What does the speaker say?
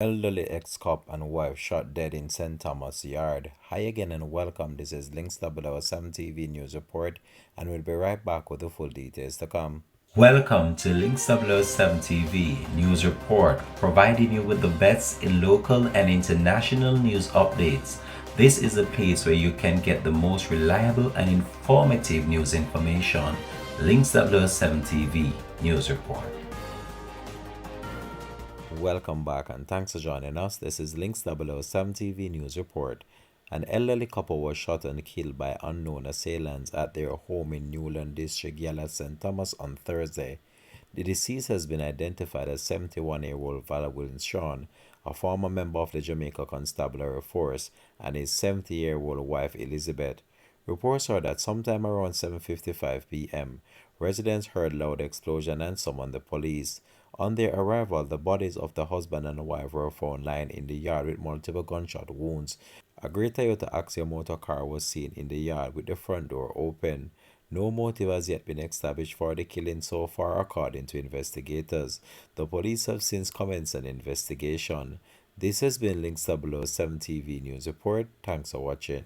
Elderly ex-cop and wife shot dead in St. Thomas Yard. Hi again and welcome. This is Links 007 TV News Report, and we'll be right back with the full details to come. Welcome to Links 007 TV News Report, providing you with the best in local and international news updates. This is a place where you can get the most reliable and informative news information. Links 007 TV News Report. Welcome back and thanks for joining us. This is Links 007 TV News Report. An elderly couple was shot and killed by unknown assailants at their home in Newland District, Yala, St. Thomas on Thursday. The deceased has been identified as 71-year-old Vala Wilson, a former member of the Jamaica Constabulary Force, and his 70-year-old wife Elizabeth. Reports are that sometime around 7:55 p.m., residents heard loud explosion and summoned the police. On their arrival, the bodies of the husband and wife were found lying in the yard with multiple gunshot wounds. A grey Toyota Axia motor car was seen in the yard with the front door open. No motive has yet been established for the killing so far, according to investigators. The police have since commenced an investigation. This has been Links 007 TV News Report. Thanks for watching.